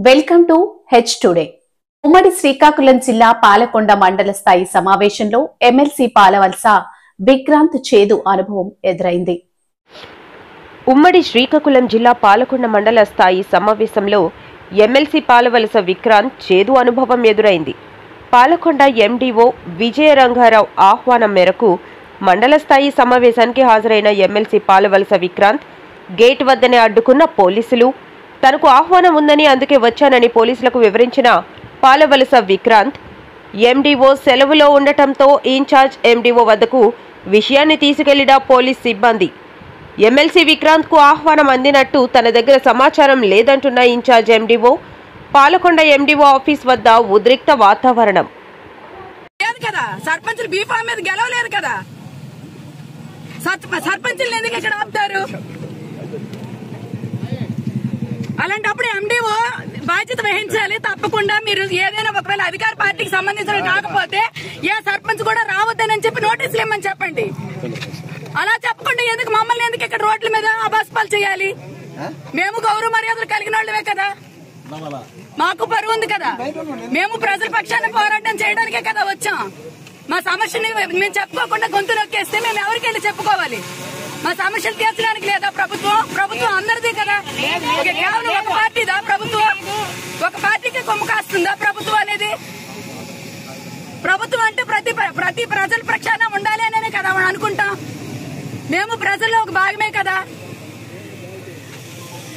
Welcome to H today. ఉమ్మడి శ్రీకాకుళం జిల్లా పాలకొండ మండల స్థాయి సమావేశంలో ఎమ్మెల్సీ పాలవలస విక్రాంత్ చేదు అనుభవం ఎదురైంది. ఉమ్మడి శ్రీకాకుళం జిల్లా పాలకొండ మండల స్థాయి సమావేశంలో ఎమ్మెల్సీ పాలవలస విక్రాంత్ చేదు అనుభవం ఎదురైంది. పాలకొండ ఎండీఓ విజయరంగారావు ఆహ్వానం మేరకు మండల స్థాయి సమావేశానికి హాజరైన ఎమ్మెల్సీ పాలవలస విక్రాంత్ గేట్ వద్దనే అడ్డుకున్న పోలీసులు తనకు ఆహ్వానం ఉందని అందుకే వచ్చానని పోలీసులకు వివరించిన పాలవలస విక్రాంత్ ఎండీఓ సెలవులో ఉండటంతో ఇన్ఛార్జ్ ఎండీఓ వద్దకు విషయాన్ని తీసుకెళ్లిన పోలీస్ సిబ్బంది. ఎమ్మెల్సీ విక్రాంత్ కు ఆహ్వానం అందినట్టు తన దగ్గర సమాచారం లేదంటున్న incharge MDO Palakonda MDO office వద్ద ఉద్రిక్త వాతావరణం. సర్పంచులు బీఫామ్ మీద గెలవలేరు కదా, సర్పంచులు ఎందుకు ఇక్కడ ఆపుతారు? అలాంటప్పుడు ఎండీఓ బాధ్యత వహించాలి. తప్పకుండా మీరు ఏదైనా ఒకవేళ అధికార పార్టీకి సంబంధించిన కాకపోతే ఏ సర్పంచ్ కూడా రావద్దని చెప్పి నోటీసులు ఇవ్వమని చెప్పండి. అలా చెప్పకుండా ఎందుకు మమ్మల్ని ఎందుకు ఇక్కడ రోడ్ల మీద అబాస్పాలు చేయాలి? మేము గౌరవ మర్యాదలు కలిగిన వాళ్ళమే కదా, మాకు పరువు ఉంది కదా, మేము ప్రజల పక్షాన్ని పోరాటం చేయడానికే కదా వచ్చాం. మా సమస్యని మేము చెప్పుకోకుండా గొంతు నొక్కేస్తే మేము ఎవరికి వెళ్ళి చెప్పుకోవాలి? మా సమస్యలు తీర్చడానికి లేదా ప్రభుత్వం అందరిది కదా, కేవలం ఒక పార్టీదా ప్రభుత్వం? ఒక పార్టీకి కొమ్ము కాస్తుందా ప్రభుత్వం అనేది? ప్రభుత్వం అంటే ప్రతి ప్రజల పక్షాన ఉండాలి అనే కదా మనం అనుకుంటాం. మేము ప్రజల్లో ఒక భాగమే కదా.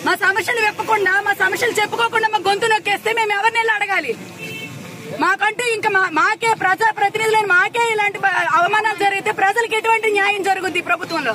మా సమస్యలు చెప్పకుండా మా సమస్యలు చెప్పుకోకుండా మా గొంతు నొక్కేస్తే మేము ఎవరిని వెళ్ళి అడగాలి? మాకంటూ ఇంకా మాకే ప్రజా ప్రతినిధులైన మాకే ఇలాంటి అవమానాలు జరిగితే ప్రజలకు ఎటువంటి న్యాయం జరుగుద్ది ప్రభుత్వంలో?